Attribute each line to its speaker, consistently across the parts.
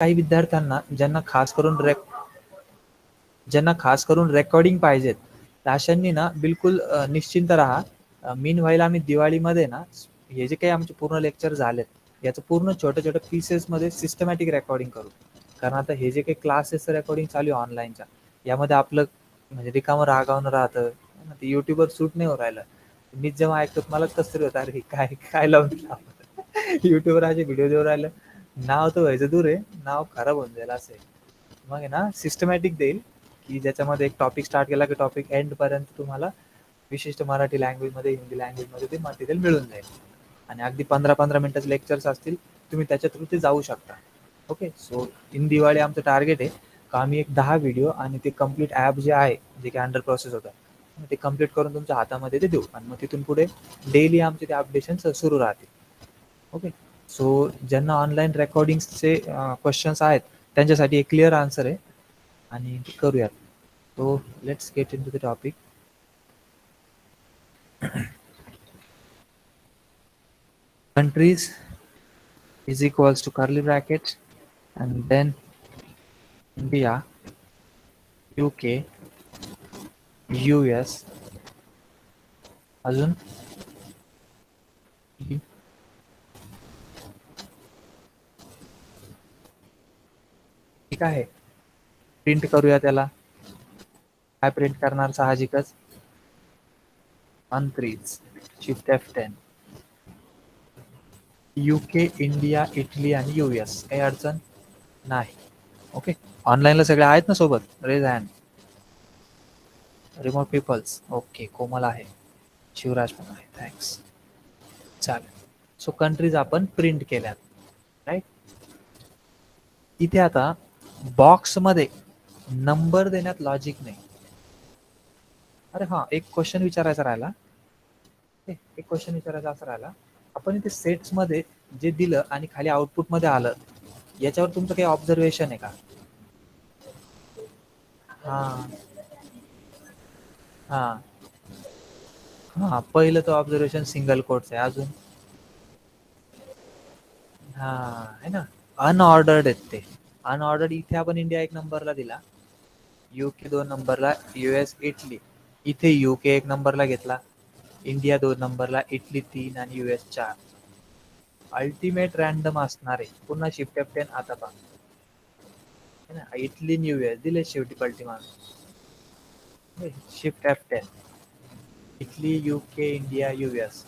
Speaker 1: काही विद्यार्थ्यांना ज्यांना खास करून रेकॉर्डिंग पाहिजेत, तर अशांनी ना बिलकुल निश्चिंत राहा. मीन व्हाईल आम्ही दिवाळीमध्ये ना हे जे काही आमचे पूर्ण लेक्चर झालेत, याचं पूर्ण छोट्या-छोट्या पीसेसमध्ये सिस्टमॅटिक रेकॉर्डिंग करू. कारण आता हे जे काही क्लासेसचं रेकॉर्डिंग चालू आहे ऑनलाईनच्या, यामध्ये आपलं म्हणजे रिकामं रागावणं राहतं. ते YouTubeवर सूट नाही होत राहिलं. मीच जेव्हा ऐकतो मलाच कसं तरी होतं, "अरे हे काय काय लावून दिलं आपण?" YouTubeवर असे व्हिडिओ देऊ राहिलं. नाव तर व्हायचं दूर आहे, नाव खराब होऊन जाईल असं आहे. मग आहे ना सिस्टमॅटिक देईल, की ज्याच्यामध्ये एक टॉपिक स्टार्ट केला की टॉपिक एंडपर्यंत तुम्हाला विशिष्ट मराठी लँग्वेजमध्ये, हिंदी लँग्वेजमध्ये ते मटेरियल मिळून जाईल. आणि अगदी 15-15 मिनिटाचे लेक्चर्स असतील. तुम्ही त्याच्या थ्रू ते जाऊ शकता. ओके. सो इन दिवाळी आमचं टार्गेट आहे, का आम्ही एक 10 व्हिडिओ आणि ते कंप्लीट ॲप जे आहे, जे काही अंडर प्रोसेस होतं, ते कंप्लीट करून तुमच्या हातामध्ये ते देऊ आणि मग तिथून पुढे डेली आमचे ते अपडेशन्स सुरू राहतील. ओके. सो ज्यांना ऑनलाईन रेकॉर्डिंग्सचे क्वेश्चन्स आहेत, त्यांच्यासाठी एक क्लिअर आन्सर आहे आणि करूयात. So let's get in to the topic. Countries is equals to curly bracket and then India, UK, US, अजून ठीक आहे. प्रिंट करूया त्याला. काय प्रिंट करणार साहजिकच? countries. Shift F10. UK, India, Italy आणि US. काही अडचण नाही. ओके. ऑनलाईनला सगळे आहेत ना सोबत? Raise hand. Remote peoples. Okay. Komal आहे. शिवराज पण आहे. थँक्स. चालेल. सो कंट्रीज आपण प्रिंट केल्यात. राईट. इथे आता बॉक्समध्ये नंबर देण्यात लॉजिक नाही. अरे हा एक क्वेश्चन विचारायचा राहिला. एक क्वेश्चन विचारायचा असं राहिला. आपण इथे सेट्समध्ये जे दिलं आणि खाली आउटपुटमध्ये आलं, याच्यावर तुमचं काही ऑब्झर्वेशन आहे का? हां, हां, हां. पहिलं तर ऑब्झर्वेशन सिंगल कोट्स आहे. अजून हां, आहे ना. अनऑर्डर्ड आहेत ते. अनऑर्डर्ड इथे आपण इंडिया 1 नंबरला दिला. UK 2 नंबरला, US, इटली. इथे UK 1 नंबरला घेतला. इंडिया 2 नंबरला, इटली 3 आणि US 4. अल्टिमेट रँडम असणार आहे. पुन्हा शिफ्ट F10 आता पहा. है ना. इटली आणि US दिले शेवटी पलटी मारून. Shift F10. Italy, UK, India, US.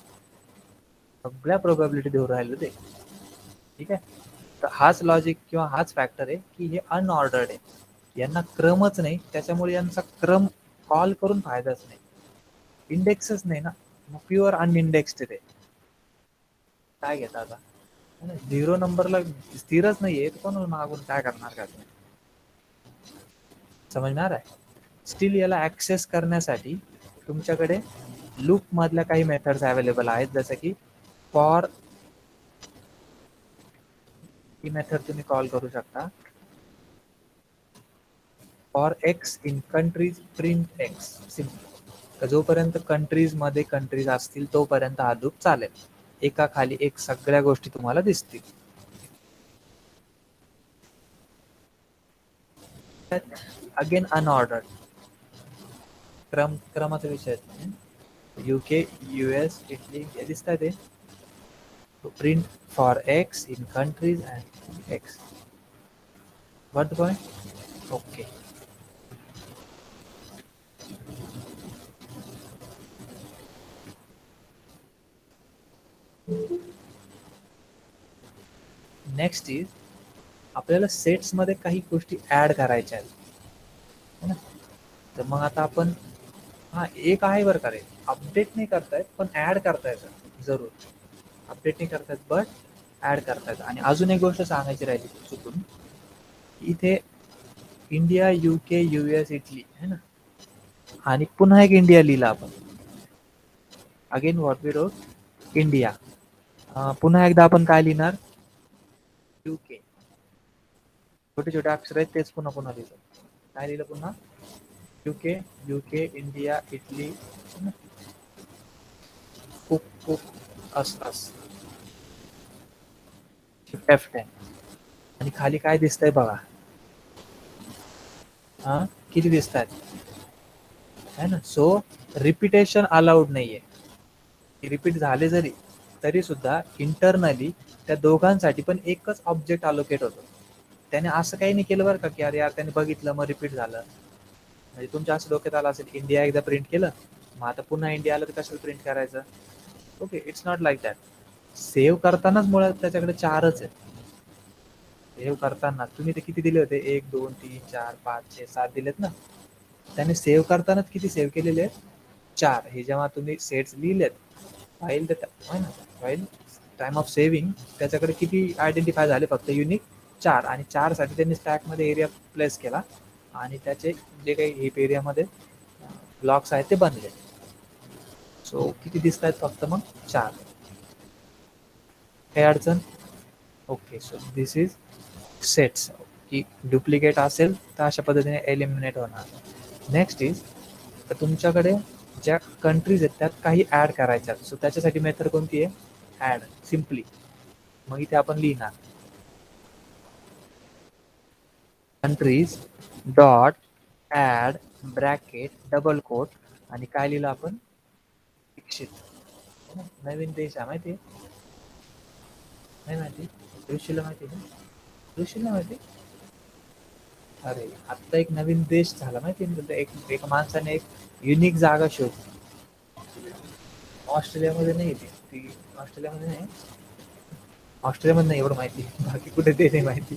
Speaker 1: सगळ्या प्रोबॅबिलिटी देऊ राहिलो ते. ठीक आहे. तर हाच लॉजिक किंवा हाच फॅक्टर आहे, की हे अनऑर्डर्ड आहे. यांना क्रमच नाही, त्याच्यामुळे यांचा क्रम कॉल करून फायदाच नाही. इंडेक्सच नाही ना. मग प्युअर अनइंडेक्स्ड ते. काय घेता आता? 0 नंबरला स्थिरच नाहीये, तर कोणाला मागून काय करणार का तुम्ही? समजणार आहे? स्टील याला ऍक्सेस करण्यासाठी तुमच्याकडे लूप मधल्या काही मेथड्स अवेलेबल आहेत, जसं की फॉर ही मेथड तुम्ही कॉल करू शकता. For x in countries print x. Simple. जोपर्यंत कंट्रीज मध्ये कंट्रीज असतील तोपर्यंत हा लूप चालेल. एका खाली एक सगळ्या गोष्टी तुम्हाला दिसतील. Again unordered. क्रमाचा विषय नाही. UK, US, इटली हे दिसतात ते. Print for x in countries and x. What the point? Okay. Next is आपल्याला सेट्समध्ये काही गोष्टी ऍड करायच्या आहेत, है ना. तर मग आता आपण हा एक आहे बरं का रे, अपडेट नाही करतायत पण ऍड करतायत. जरूर अपडेट नाही करतायत बट ऍड करतायत. आणि अजून एक गोष्ट सांगायची राहिली चुकून, इथे इंडिया, UK, US, इटली है ना. आणि पुन्हा एक इंडिया लिहिला आपण. Again what we wrote India. पुन्हा एकदा आपण काय लिहिणार? UK. छोटे छोटे अक्षर आहेत तेच पुन्हा पुन्हा लिहिलं. काय लिहिलं पुन्हा? UK, इंडिया, इटली, कुक कुक, अस अस. F10. आणि खाली काय दिसतंय बघा. हा, किती दिसत आहेत है ना. सो रिपिटेशन अलाउड नाहीये. रिपीट झाले जरी तरी सुद्धा इंटरनली त्या दोघांसाठी पण एकच ऑब्जेक्ट अलोकेट होतो. त्याने असं काही नाही केलं बरं का, की अरे यार त्याने बघितलं मग रिपीट झालं. म्हणजे तुमच्या असं डोक्यात आलं असेल इंडिया एकदा प्रिंट केलं, मग आता पुन्हा इंडिया आलं तर कशाला प्रिंट करायचं. Okay, it's not like that. Save करतानाच मुळात त्याच्याकडे 4च आहेत. सेव्ह करताना तुम्ही ते किती दिले होते, 1 2 3 4 5 6 7 दिलेत ना. त्याने सेव्ह करतानाच किती सेव्ह केलेले आहेत, 4. हे जेव्हा तुम्ही सेट्स लिहिलेत फाईल ना, फाईल टाइम ऑफ सेव्हिंग त्याच्याकडे किती आयडेंटिफाय झाले, फक्त युनिक 4. आणि 4 साठी त्यांनी स्टॅकमध्ये एरिया प्लेस केला आणि त्याचे जे काही हिप एरियामध्ये ब्लॉक्स आहेत ते बनले. सो किती दिसत आहेत फक्त मग 4. काही अडचण. Okay, so this is sets. की डुप्लिकेट असेल तर अशा पद्धतीने एलिमिनेट होणार. नेक्स्ट इज तर तुमच्याकडे ज्या कंट्रीज आहेत त्यात काही ॲड करायच्या, सो त्याच्यासाठी मेथड कोणती आहे, ॲड सिम्पली. मग इथे आपण लिहिणार countries dot add bracket double quote आणि काय लिहिलं आपण, दीक्षित. नवीन देश आहे माहिती, नाही माहिती, ऋषीला माहिती ना, ऋषीला माहिती. अरे आत्ता एक नवीन देश झाला माहिती ना, एक माणसाने एक युनिक जागा शोधली. ऑस्ट्रेलियामध्ये नाही, ती ऑस्ट्रेलियामध्ये नाही, ऑस्ट्रेलियामध्ये नाही एवढं माहिती, बाकी कुठे ते नाही माहिती.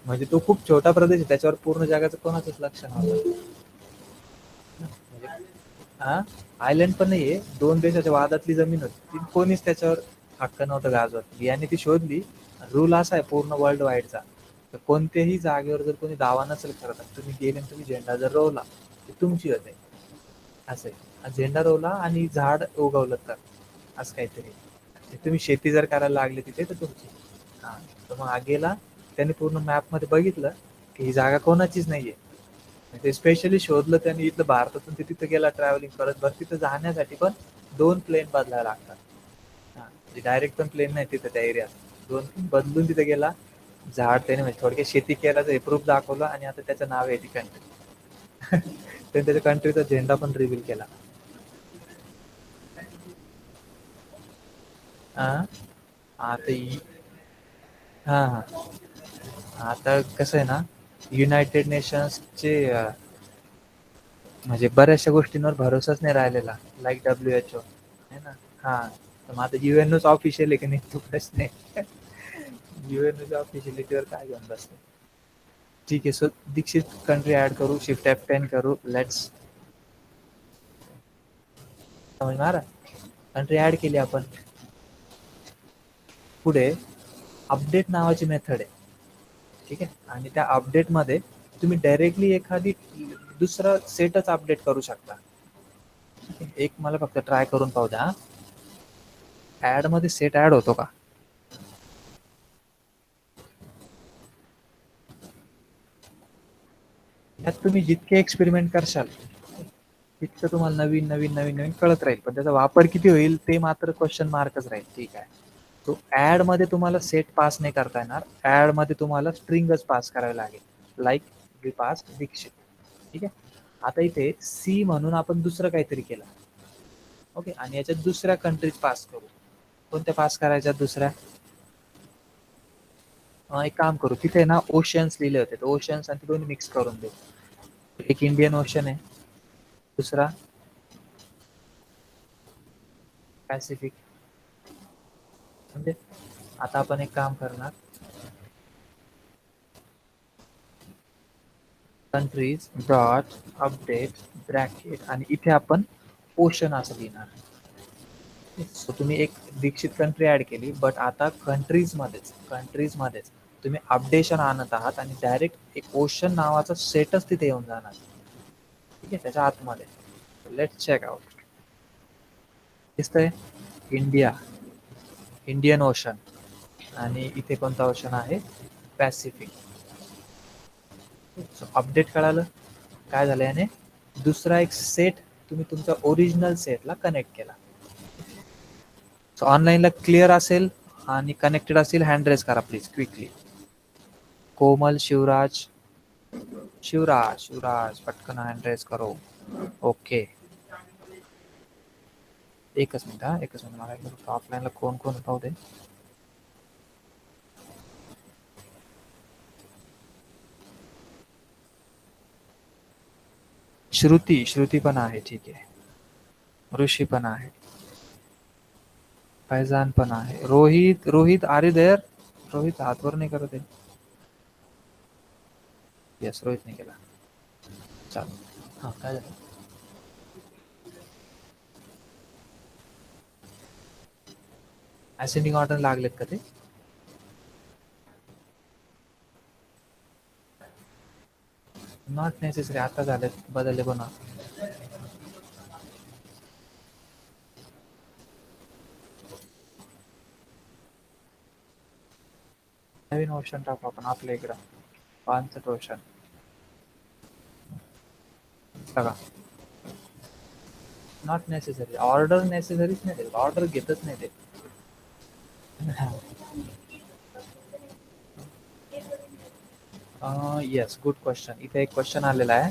Speaker 1: म्हणजे तो खूप छोटा प्रदेश आहे, त्याच्यावर पूर्ण जगाचं कोणाचंच लक्ष नव्हतं. हा, आयलंड पण नाहीये, 2 देशाच्या वादातली जमीन होती, ती कोणीच त्याच्यावर हक्क नव्हतं गाजवत. याने ती शोधली. रूल असा आहे पूर्ण वर्ल्ड वाईडचा, तर कोणत्याही जागेवर जर कोणी दावा नसेल करत, तुम्ही गेले तुम्ही झेंडा जर रोवला तर तुमची होते. असं आहे, झेंडा रोवला आणि झाड उगवलं तर असं काहीतरी. तुम्ही शेती जर करायला लागले तिथे तर तुमची. हा, तर मग आगेला त्याने पूर्ण मॅपमध्ये बघितलं की ही जागा कोणाचीच नाहीये. ते स्पेशली शोधलं त्यांनी इथलं भारतातून, ते तिथं गेला ट्रॅव्हलिंग करत. बरं तिथं जाण्यासाठी पण 2 प्लेन बदलायला लागतात. हा, डायरेक्ट पण प्लेन नाही तिथं त्या एरियात, 2 बदलून तिथे गेला. झाड त्याने म्हणजे थोडक्यात शेती केल्याचं प्रूफ दाखवलं आणि आता त्याचं नाव आहे ती कंट्री. त्याने त्याच्या कंट्रीचा झेंडा पण रिव्हील केला. हा, आता हा हा, आता कसं आहे ना, युनायटेड नेशन्सचे म्हणजे बऱ्याचशा गोष्टींवर भरोसाच नाही राहिलेला, लाईक WHO है ना. हा, तर मग आता UNOच ऑफिशियल आहे की नाही तो प्रश्न आहे. UNOच्या ऑफिशियलिटीवर काय घेऊन बसते. ठीक आहे, सो दीक्षित कंट्री ऍड करू, शिफ्ट F10 करू, लेट्स. समज मारा, कंट्री ऍड केली आपण. पुढे अपडेट नावाची मेथड आहे, ठीक आहे. आणि त्या अपडेटमध्ये तुम्ही डायरेक्टली एखादी दुसरा सेटच अपडेट करू शकता. एक मला फक्त ट्राय करून पाहू द्या. ऍड मध्ये सेट ऍड होतो का, यात तुम्ही जितके एक्सपेरिमेंट करशाल तितकं तुम्हाला नवीन नवीन नवीन नवीन कळत राहील, पण त्याचा वापर किती होईल ते मात्र क्वेश्चन मार्कच राहील. ठीक आहे, तो ऍड मध्ये तुम्हाला सेट पास नाही करता येणार, ऍड मध्ये तुम्हाला स्ट्रिंगच पास करायला लागेल, लाईक वी पास दीक्षित. ठीक आहे, आता इथे सी म्हणून आपण दुसरं काहीतरी केलं. ओके, आणि याच्यात दुसऱ्या कंट्रीज पास करू. कोणत्या पास करायच्या दुसऱ्या, एक काम करू, तिथे ना ओशन्स लिहिले होते, तर ओशन्स आणि दोन्ही मिक्स करून देऊ. एक इंडियन ओशन आहे, दुसरा पॅसिफिक. म्हणजे आता आपण एक काम करणार, कंट्रीज डॉट अपडेट ब्रॅकेट आणि इथे आपण ओशन असं लिहिणार. सो तुम्ही एक दीक्षित कंट्री ऍड केली, बट आता कंट्रीजमध्येच तुम्ही अपडेशन आणत आहात आणि डायरेक्ट एक ओशन नावाचा सेटच तिथे येऊन जाणार. ठीक आहे, त्याच्या आतमध्ये. Let's check out. दिसतंय इंडिया, इंडियन ओशन, आणि इथे कोणता ओशन आहे, पॅसिफिक. अपडेट कळालं काय झालं, याने दुसरा एक सेट तुम्ही तुमच्या ओरिजिनल सेटला कनेक्ट केला. सो ऑनलाईनला क्लिअर असेल आणि कनेक्टेड असेल, हँड रेस करा प्लीज क्विकली. कोमल, शिवराज. शिवराज, शिवराज पटकन हँड रेस करो. ओके. एकच मिनिट हा, एकच मिनिट. मला एकदा ऑफलाईनला कोण कोण पाहू दे. श्रुती, श्रुती पण आहे. ठीक आहे. ऋषी पण आहे. फैजान पण आहे. Rohit, Rohit are you there? Rohit हातवर नाही करत आहे. येस, रोहित नाही केला. चालेल. हा, काय झालं? असेंडिंग ऑर्डर लागलेत का ते? Not necessary. आता झालेत, बदलले पण. नवीन ऑप्शन टाकू आपण आपल्या इकडं. 65 ऑप्शन बघा. Not necessary. ऑर्डर नेसेसरीच नाही. ऑर्डर घेतच नाही ते. Yes, good question. इथे एक क्वेश्चन आलेला आहे.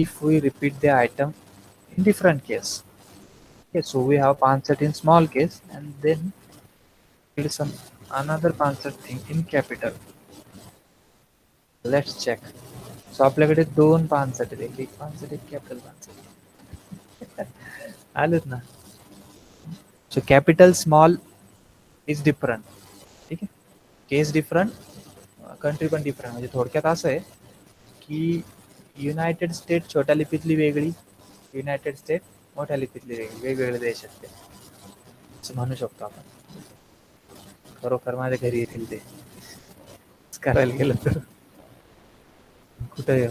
Speaker 1: If we repeat the item in different case. Okay, so we have pansat in small case and then did some another pansat thing in capital. Let's check. So आपल्याकडे दोन पानसट आहेत. एक पानसट, एक capital पानसट. आलेत ना. So capital small is different. ठीक आहे. केस different, country पण डिफरंट. म्हणजे थोडक्यात असं आहे की युनायटेड स्टेट छोट्या लिपीतली वेगळी, युनायटेड स्टेट मोठ्या लिपीतली वेगळी, वेगवेगळे देश आहेत ते, असं म्हणू शकतो आपण. खरोखर माझ्या घरी येतील ते करायला गेलं तर. कुठे?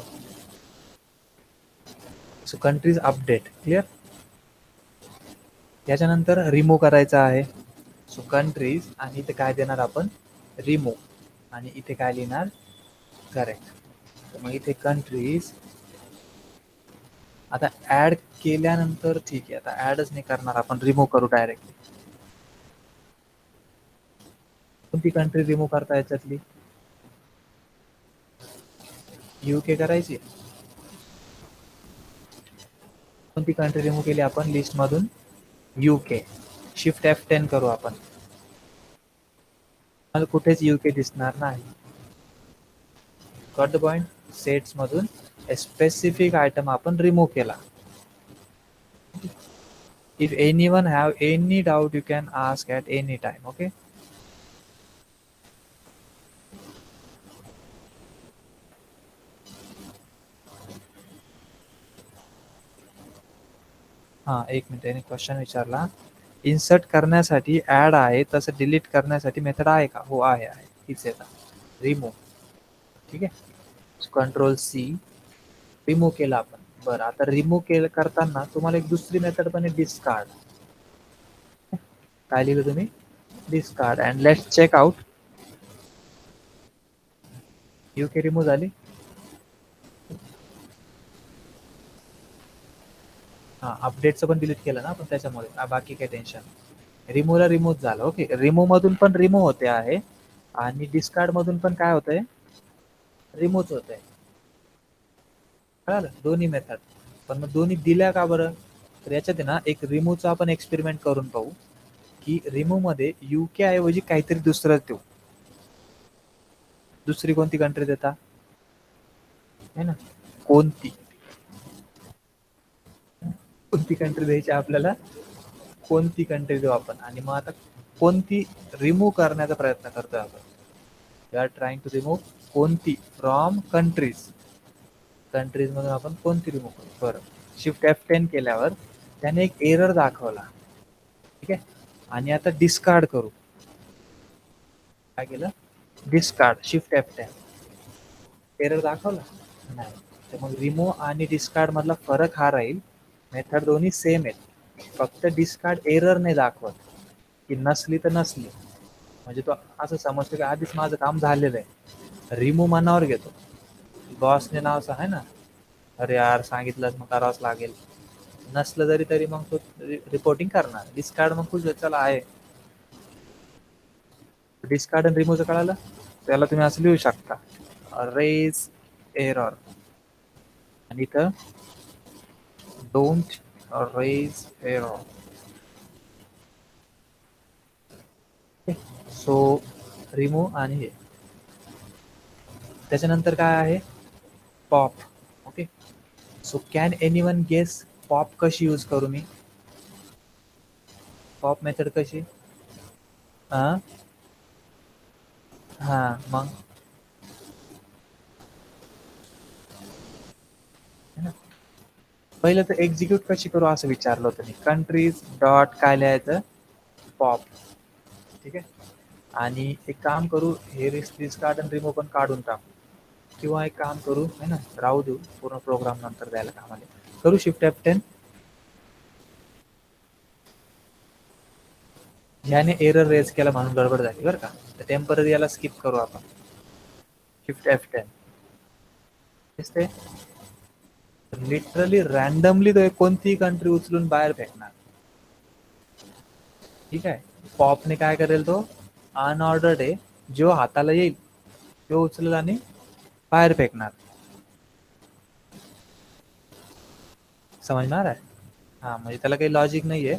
Speaker 1: So countries update clear. त्याच्यानंतर रिमूव्ह करायचा आहे. सो कंट्रीज आणि इथे काय देणार आपण? रिमूव्ह. आणि इथे काय लिहिणार? करेक्ट. मग इथे कंट्रीज. आता ऍड केल्यानंतर ठीक आहे. आता ऍडच नाही करणार आपण, रिमूव्ह करू डायरेक्टली. कोणती कंट्री रिमूव्ह करता याच्यातली? UK करायची. कोणती कंट्री रिमूव्ह केली आपण लिस्ट मधून? UK. शिफ्ट F10 करू आपण. मला कुठेच UK दिसणार नाही. Got the point. सेट्स मधून स्पेसिफिक आयटम आपण रिमूव्ह केला. If anyone have any doubt, you can ask at any time. Okay. हा, एक मिनिट. याने क्वेश्चन विचारला. इन्सर्ट करण्यासाठी ऍड आहे, तसं डिलीट करण्यासाठी मेथड आहे का? हो, आहे. हीच येतात. रिमूव्ह. ठीक आहे. Ctrl+C. रिमूव्ह केला आपण. बरं, आता रिमूव्ह केलं करताना तुम्हाला एक दुसरी मेथड पण आहे, डिस्कार्ड. काय लिहिलं तुम्ही? Discard. And let's check out. UK remove झाली. हा, अपडेटचं पण डिलीट केलं ना आपण त्याच्यामुळे. बाकी काही टेन्शन. रिमूव्हला रिमूव्ह झालं. ओके. रिमूव्ह मधून पण रिमूव्ह होते आहे आणि डिस्कार्ड मधून पण काय होतंय? रिमूव्ह होतंय. कळालं? दोन्ही मेथड. पण मग दोन्ही दिल्या का बरं? तर याच्यात आहे ना, एक रिमूव्हचा आपण एक्सपेरिमेंट करून पाहू की रिमूव्ह मध्ये UK ऐवजी काहीतरी दुसरं देऊ. दुसरी कोणती कंट्री देता? है ना. कोणती कोणती कंट्री द्यायची आपल्याला? कोणती कंट्री देऊ आपण. आणि मग आता कोणती रिमूव्ह करण्याचा प्रयत्न करतोय आपण. We are trying to remove कोणती फ्रॉम कंट्रीज. कंट्रीज मधून आपण कोणती रिमूव्ह करू? बरं, शिफ्ट F10 केल्यावर त्याने एक एरर दाखवला. ठीक आहे. आणि आता डिस्कार्ड करू. काय केलं? डिस्कार्ड. Shift F10. एरर दाखवला नाही. तर मग रिमूव्ह आणि डिस्कार्ड मधला फरक हा राहील, मेथड दोन्ही सेम आहेत, फक्त डिस्कार्ड एरर नाही दाखवत की नसली तर नसली. म्हणजे तो असं समजतो की आधीच माझं काम झालेलं आहे. रिमूव्ह मनावर घेतो. बॉसने नाव आहे ना, अरे यार सांगितलंच मग करावंच लागेल. नसलं जरी तरी मग तो रिपोर्टिंग करणार. डिस्कार्ड मग खुश चला आहे. डिस्कार्ड आणि रिमूव्हचं कळालं? त्याला तुम्ही असं लिहू शकता. रेज एरर आणि इथं don't raise error. So remove आणि हे त्याच्यानंतर काय आहे pop. Okay, so can anyone guess pop कशी यूज करू मी? पॉप मेथड कशी? हां हां मग है ना? पहिलं तर एक्झिक्यूट कशी करू असं विचारलं होतं मी. कंट्रीज डॉट काय लिहायचं पॉप. ठीक आहे, आणि एक काम करू, हे रिस्टार्ट आणि रिमूव्ह पण काढून टाकू, किंवा एक काम करू है ना, राहू देऊ, पूर्ण प्रोग्राम नंतर द्यायला कामाला करू. Shift F10. ह्याने एरर रेज केला म्हणून गडबड झाली बरं का, तर टेम्पररी याला स्किप करू आपण. Shift F10. दिसते लिटरली रॅन्डमली तो कोणतीही कंट्री उचलून बाहेर फेकणार. ठीक आहे, पॉपने काय करेल, तो अनऑर्डर्ड आहे, जो हाताला येईल तो उचलेल आणि बाहेर फेकणार. समजणार आहे? हा, म्हणजे त्याला काही लॉजिक नाहीये.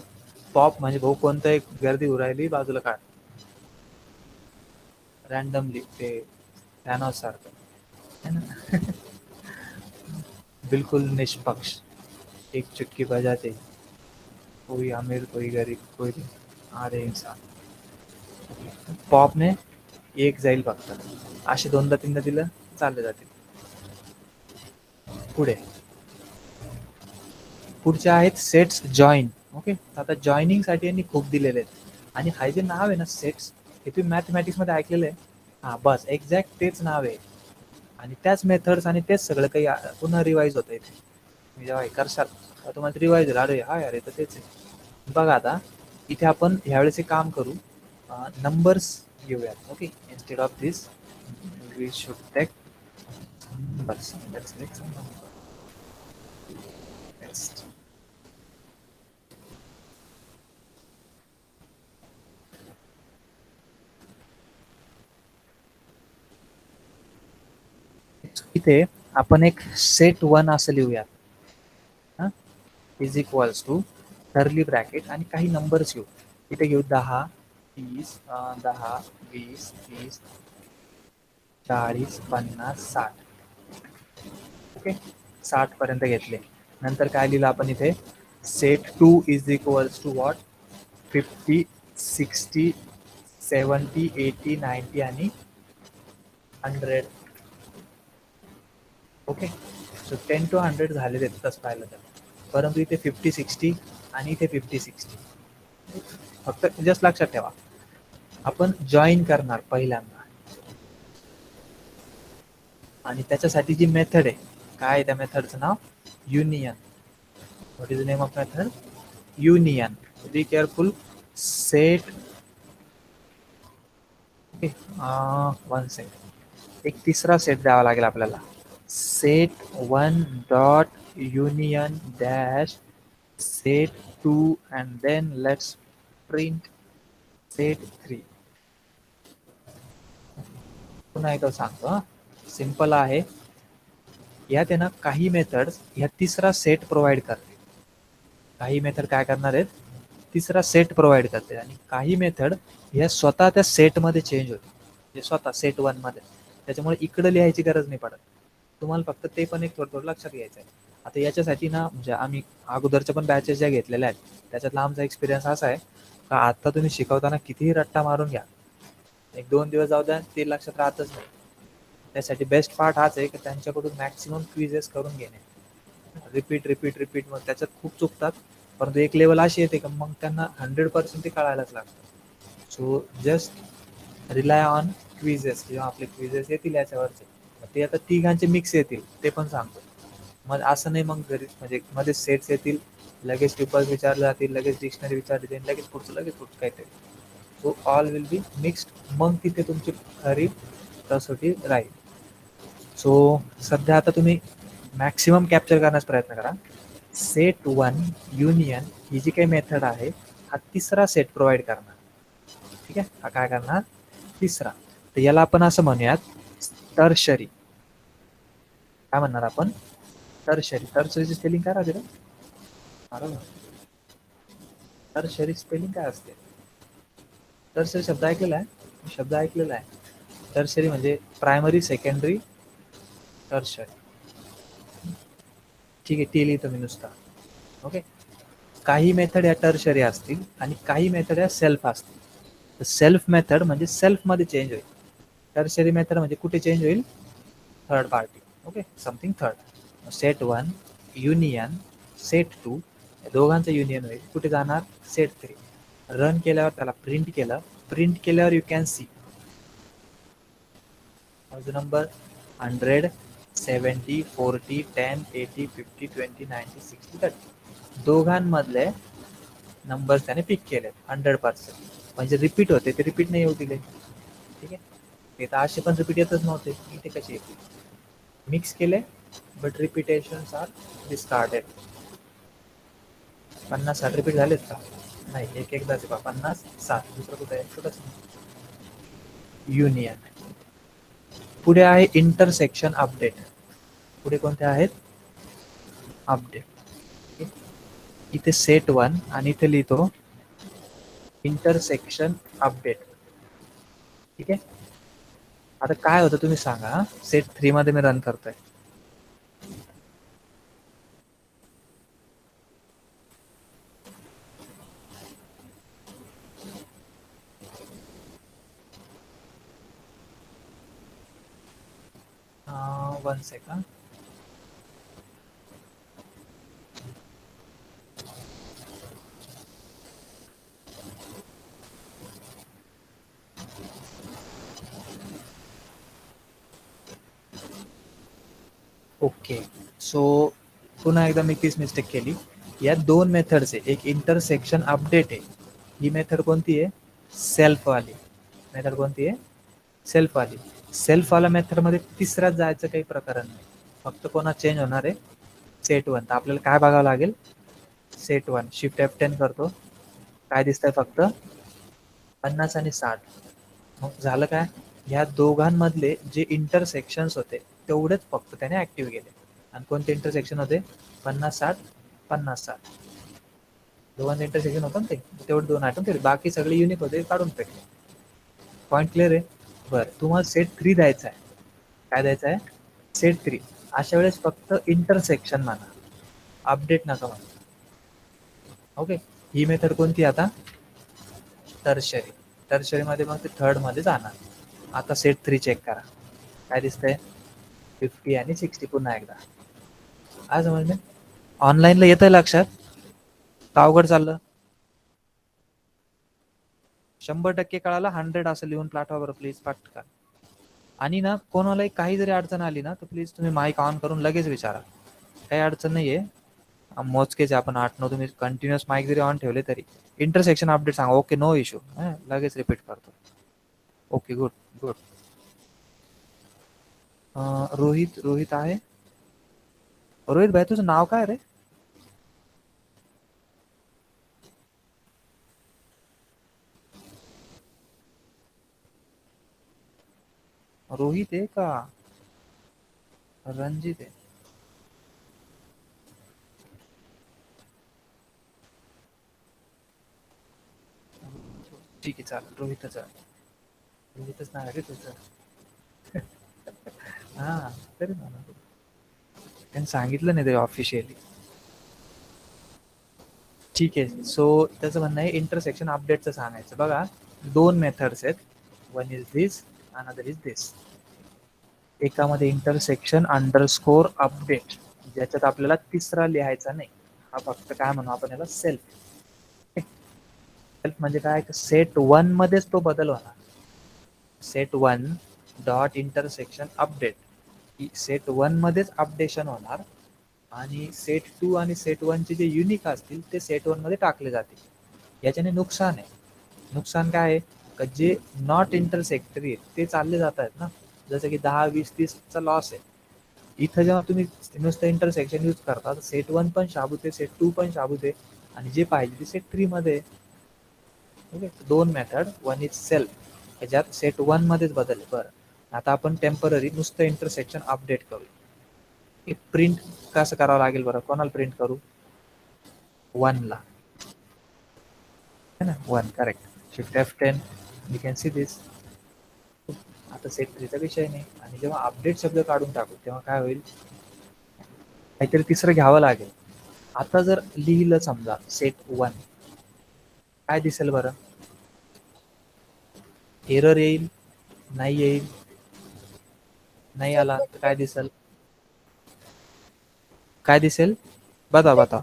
Speaker 1: पॉप म्हणजे भाऊ कोणतं एक गर्दी उरायली बाजूला काढ रॅन्डमली, ते थॅनॉस सारखं है ना. बिल्कुल निष्पक्ष, एक चुटकी बजाते, कोई अमीर कोई गरीब कोई आधे इंसान. पॉपने एक जाईल फक्त, असे दोनदा तीनदा दिलं चालले जातील. पुढे पुढचे आहेत सेट्स जॉईन. ओके, आता जॉईनिंग साठी यांनी खूप दिलेले आहेत, आणि हा जे नाव आहे ना सेट्स, हे तुम्ही मॅथमॅटिक्स मध्ये ऐकलेलं आहे. हा बस एक्झॅक्ट तेच नाव आहे, आणि त्याच मेथड्स आणि तेच सगळं काही पुन्हा रिवाइज होत आहे. तुम्ही जेव्हा हे करशाल तुम्हाला रिवाइज होईल, अरे हा अरे तर तेच आहे. बघा आता इथे आपण ह्यावेळेस एक काम करू, नंबर्स घेऊयात. Okay, instead of this we should take numbers. Let's take some number. इथे आपण एक सेट 1 असं लिहूया, हा, is equals to curly bracket आणि काही नंबर्स घेऊ. इथे घेऊ 10 30 10 20 30 40 50 60. ओके, 60 पर्यंत घेतले. नंतर काय लिहिलं आपण इथे, set 2 is equals to what 50 60 70 80 90 आणि 100. ओके, सो 10 to 100 झालेले आहेत तसं पाहिलं तर, परंतु इथे 50 60 आणि इथे 50 60. फक्त जस्ट लक्षात ठेवा, आपण जॉईन करणार पहिल्यांदा, आणि त्याच्यासाठी जी मेथड आहे, काय आहे त्या मेथडचं नाव, union. What is the name of method? Union. Be careful. Set, okay, 1 set, एक तिसरा सेट द्यावा लागेल आपल्याला. Set 1 dot union dash set 2 and then let's print set 3. पुन्हा एकदा सांगतो, सिंपल आहे. यात आहे ना काही मेथड्स ह्या तिसरा सेट प्रोव्हाइड करते. काही मेथड काय करणार आहेत, तिसरा सेट प्रोव्हाइड करते, आणि काही मेथड ह्या स्वतः त्या सेटमध्ये चेंज होते, म्हणजे स्वतः सेट 1 मध्ये. त्याच्यामुळे इकडे लिहायची गरज नाही पडत तुम्हाला, फक्त ते पण एक थोडं थोडं लक्षात घ्यायचं आहे. आता याच्यासाठी ना, म्हणजे आम्ही अगोदरच्या पण बॅचेस ज्या घेतलेल्या आहेत त्याच्यातला आमचा एक्सपिरियन्स असा आहे का, आता तुम्ही शिकवताना कितीही रट्टा मारून घ्या, 1-2 दिवस जाऊ द्या, ते लक्षात राहतच नाही. त्यासाठी बेस्ट पार्ट हाच आहे की त्यांच्याकडून मॅक्सिमम क्विजेस करून घेणे, रिपीट रिपीट रिपीट. मग त्याच्यात खूप चुकतात, परंतु एक लेवल अशी येते का मग त्यांना 100% ते कळायलाच लागतं. So just rely on quizzes. जेव्हा आपले क्विजेस येतील याच्यावरचे, ते आता तिघांचे मिक्स येतील ते पण सांगतो. मग असं नाही मग घरी म्हणजे मध्ये सेट्स येतील, लगेच ट्रिपल्स विचारले जातील, लगेच डिक्शनरी विचारली जाईल, लगेच पुढचं काहीतरी. So all will be mixed, मग तिथे तुमची खरी कसोटी राहील. सो सध्या आता तुम्ही मॅक्सिमम कॅप्चर करण्याचा प्रयत्न करा. सेट 1 युनियन ही जी काही मेथड आहे, हा तिसरा सेट प्रोव्हाइड करणार. ठीक आहे, हा काय करणार, तिसरा. तर याला आपण असं म्हणूयात टर्शरी. काय म्हणणार आपण? टर्शरी. टर्शरीची स्पेलिंग काय राहते रे? टर्शरी स्पेलिंग काय असते? टर्शरी शब्द ऐकलेला आहे, शब्द ऐकलेला आहे. टर्शरी म्हणजे प्रायमरी, सेकंडरी, टर्शरी. ठीक आहे, टी लिहितो मी नुसता. ओके. काही मेथड या टर्शरी असतील आणि काही मेथड या सेल्फ असतील. सेल्फ मेथड म्हणजे सेल्फमध्ये चेंज होईल. टर्शरी मेथड म्हणजे कुठे चेंज होईल? Third party. Okay, something third. Set one union set two, दोघांचं युनियन होईल. कुठे जाणार? Set three. रन केल्यावर त्याला प्रिंट केलं, प्रिंट केल्यावर you can see number 100, 70, 40, 10, 80, 50, 20, 90, 60, 30. दोघांमधले numbers त्याने पिक केले 100%. म्हणजे रिपीट होते ते रिपीट नाही येऊ दिले. ठीक आहे, ते तर असे पण रिपीट येतच नव्हते, इथे कसे येतील? मिक्स केले but repetitions R discarded. 50-60 repeat झालेत का? नाही, एक एकदाच आहे. 50-60 दुसरं कुठे आहे? कुठंच नाही. युनियन. पुढे आहे इंटरसेक्शन अपडेट. पुढे कोणते आहेत? अपडेट. इथे सेट वन आणि इथे लिहितो इंटरसेक्शन अपडेट. ठीक आहे. आता काय होतं तुम्ही सांगा. सेट 3 मध्ये मी रन करतोय. One second. ओके, सो पुन्हा एकदा मी तीच मिस्टेक केली. या दोन मेथड्स आहे. एक इंटरसेक्शन अपडेट आहे. ही मेथड कोणती आहे? सेल्फ वाली. मेथड कोणती आहे? सेल्फ वाली. सेल्फ वाला मेथड मध्ये तिसऱ्यात जायचं काही प्रकरण नाही. फक्त कोणा चेंज होणार आहे? Set one. तर आपल्याला काय बघावं लागेल? Set one. शिफ्ट F10 करतो. काय दिसतंय? फक्त 50 आणि 60. मग झालं काय? ह्या दोघांमधले जे इंटरसेक्शन्स होते तेवढेच फक्त त्याने ऍक्टिव्ह केले. आणि कोणते इंटरसेक्शन होते? 50-60, 50-60. दोघांचे इंटरसेक्शन होतं ना ते, तेवढे दोन आयटम ठेवले. बाकी सगळे युनिक होते, काढून फेकले. पॉईंट क्लिअर आहे? बरं, तुम्हाला सेट 3 द्यायचा आहे. काय द्यायचं आहे? सेट 3. अशा वेळेस फक्त इंटरसेक्शन म्हणा, अपडेट नका म्हणा. ओके. ही मेथड कोणती आता? टर्शरी. टर्शरी मध्ये मग ते थर्ड मध्ये जाणार. आता सेट 3 चेक करा. काय दिसतंय? 50 आणि 60. पुन्हा एकदा. आज समजलं? ऑनलाईनला येतंय लक्षात? का अवघड चाललं? 100% कळालं. 100 असं लिहून प्लॅटफॉर्मवर प्लीज पटकन. आणि ना कोणालाही काही जरी अडचण आली ना तर प्लीज तुम्ही माईक ऑन करून लगेच विचारा. काही अडचण नाहीये. मोजकेच आपण 8-9. तुम्ही कंटिन्युअस माईक जरी ऑन ठेवले तरी. इंटरसेक्शन अपडेट सांगा. Okay, no issue. लगेच रिपीट करतो. Okay, good good. Rohit. Rohit आहे? रोहित भाई तुझं नाव काय रे? रोहित आहे का रणजित आहे? ठीक आहे, चालेल. रोहितच आहे. रोहितच नाव आहे रे तुझं. हा, तरी म्हणा. त्यांनी सांगितलं नाही ते ऑफिशियली. ठीक आहे. सो त्याचं म्हणणं आहे इंटरसेक्शन अपडेटचं सांगायचं. बघा, दोन मेथड्स आहेत. One is this, another is this. एकामध्ये इंटरसेक्शन अंडरस्कोर अपडेट, ज्याच्यात आपल्याला तिसरा लिहायचा नाही. हा फक्त काय म्हणू आपण याला? सेल्फ. सेल्फ म्हणजे काय? सेट वन मध्येच तो बदल होणार. Set one dot intersection update. Set one मध्येच अपडेशन होणार आणि सेट टू आणि सेट वनचे जे युनिक असतील ते सेट वन मध्ये टाकले जातील. याच्याने नुकसान आहे. नुकसान काय आहे? का जे नॉट इंटरसेक्टरी आहेत ते चालले जात आहेत ना. जसं की 10, 20, 30चा लॉस आहे. इथं जेव्हा तुम्ही नुसतं इंटरसेक्शन यूज करता तर सेट वन पण शाबूत आहे, सेट टू पण शाबूत आहे आणि जे पाहिजे ते सेट 3 मध्ये. ओके. दोन मेथड. वन इज सेल्फ, ह्याच्यात सेट वन मध्येच बदल आहे. बरं, आता आपण टेम्पररी नुसतं इंटरसेक्शन अपडेट करू. एक प्रिंट कसं करावं लागेल बरं, कोणाला प्रिंट करू? 1 ला है ना, 1 correct. Shift F10, you can see this. आता सेट 3चा विषय नाही, आणि जेव्हा अपडेट शब्द काढून टाकू तेव्हा काय होईल, काहीतरी तिसरं घ्यावं लागेल. आता जर लिहिलं समजा सेट 1, काय दिसेल बरं? एरर येईल, नाही येईल? नाही आला तर काय दिसेल? काय दिसेल? बता बता.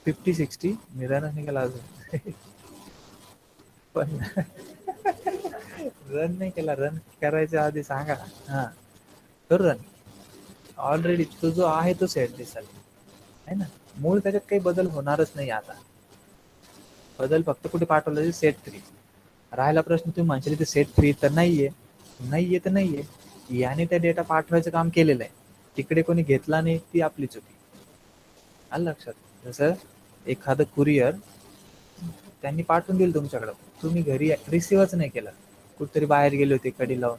Speaker 1: 50-60 मी रनच नाही केला अजून. पण रन नाही केला, रन करायच्या आधी सांगा. हा, करू रन. ऑलरेडी तो जो आहे तो सेट दिसेल है ना. मूळ त्याच्यात काही बदल होणारच नाही. आता बदल फक्त कुठे पाठवलं, सेट 3. राहिला प्रश्न, तुम्ही म्हणशील ते सेट 3 तर नाहीये. नाहीये तर नाहीये, याने त्या डेटा पाठवायचं काम केलेलं आहे, तिकडे कोणी घेतला नाही, ती आपली चुकी. आलं लक्षात? जसं एखादं कुरिअर त्यांनी पाठवून दिलं तुमच्याकडं, तुम्ही घरी रिसिव्हच नाही केला, कुठतरी बाहेर गेले होते कडी लावून,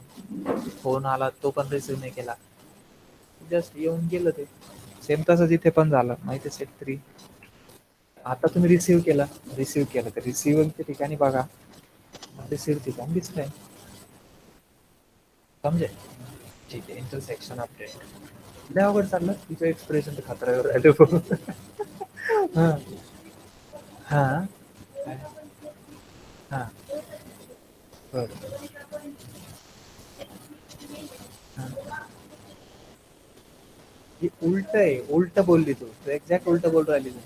Speaker 1: फोन आला तो पण रिसिव्ह नाही केला, जस्ट येऊन गेलं ते. सेम तसंच इथे पण झालं माहिती, सेट 3. आता तुम्ही रिसिव्ह केलं तर रिसिव्हच्या ठिकाणी बघा, रिसिव्ह ठिकाणी दिसतंय. समजे? ठीक आहे. इंटरसेक्शन अपडेट लय अवघड चाललं, तिचं एक्सप्रेशन तर खतऱ्यावर राहिलं. हा हा हा, बरं. उलट आहे, उलट बोलली तू एक्झॅक्ट उलट बोल राहिली तू.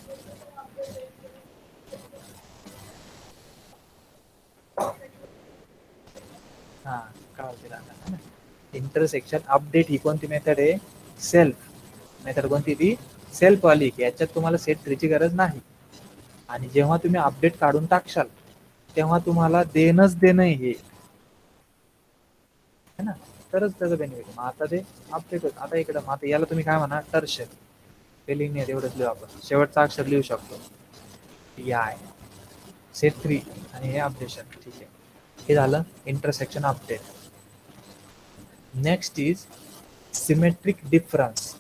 Speaker 1: हा, कळालं ना. इंटरसेक्शन अपडेट ही कोणती मेथड आहे? Self method. कोणती ती? सेल्फ वाली, की याच्यात तुम्हाला सेट 3 ची गरज नाही. आणि जेव्हा तुम्ही अपडेट काढून टाकशाल तेव्हा तुम्हाला देणंच देणं हे है ना, तरच त्याचं बेनिफिट. मग आता ते अपडेट होत. आता इकडं आता याला तुम्ही काय म्हणा, टर्शर स्पेलिंग नाही एवढंच लिहू आपण, शेवटचा अक्षर लिहू शकतो, या आहे सेट 3 आणि हे अपडेशन. ठीक आहे, हे झालं intersection update. Next is symmetric difference.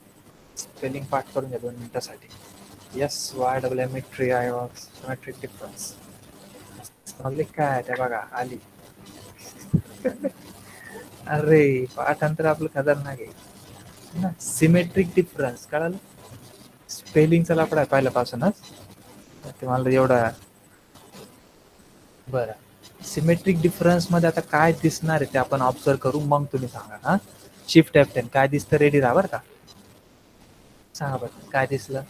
Speaker 1: Spelling पाठ करून घ्या 2 मिनिटासाठी. SYMMETRIOX, symmetric difference. समजले काय? त्या बघा आली. अरे पाठांतर आपलं खतरनाक आहे ना. सिमेट्रिक डिफरन्स कळालं? स्पेलिंगचा लफडा आहे पहिल्यापासूनच, तुम्हाला एवढा. बरं, सिमेट्रिक डिफरन्स मध्ये आता काय दिसणार आहे ते आपण ऑब्झर्व करू, मग तुम्ही सांगा. हा, शिफ्ट F10 काय दिसतं, रेडी राहा बरं का. सांगा बरं काय दिसलं.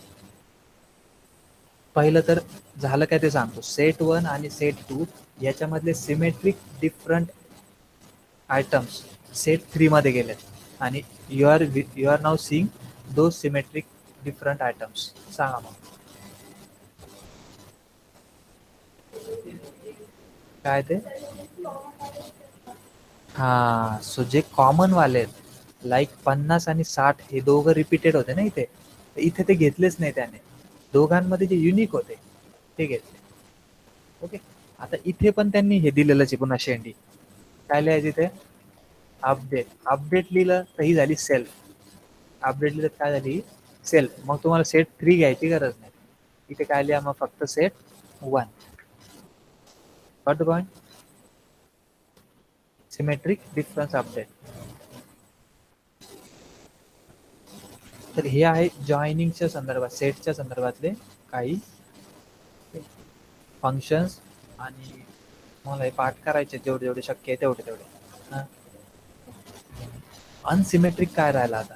Speaker 1: पहिलं तर झालं काय ते सांगतो. सेट 1 आणि सेट 2 याच्यामधले सिमेट्रिक डिफरंट आयटम्स सेट 3 मध्ये गेलेत, आणि you are now seeing those symmetric different items. सांगा मग काय ते. हा, सो जे कॉमन वाले आहेत लाईक 50 आणि 60 हे दोघं रिपीटेड होते ना इथे, इथे ते घेतलेच नाही त्याने. दोघांमध्ये जे युनिक होते ते घेतले. ओके, आता इथे पण त्यांनी हे दिलेलंच आहे पुन्हा शेंडी. काय लिहायचं इथे? अपडेट. अपडेट लिहिलं तर ही झाली सेल्फ. अपडेट लिहिलं काय झाली? सेल्फ. मग तुम्हाला सेट 3 घ्यायची गरज नाही. इथे काय लिहा मग, फक्त set 1. What point? Symmetric difference update. तर हे आहे जॉईनिंगच्या संदर्भात, सेटच्या संदर्भातले काही फंक्शन्स, आणि मला हे पाठ करायचे जेवढे जेवढे शक्य आहे तेवढे तेवढे. अनसिमेट्रिक काय राहिला आता?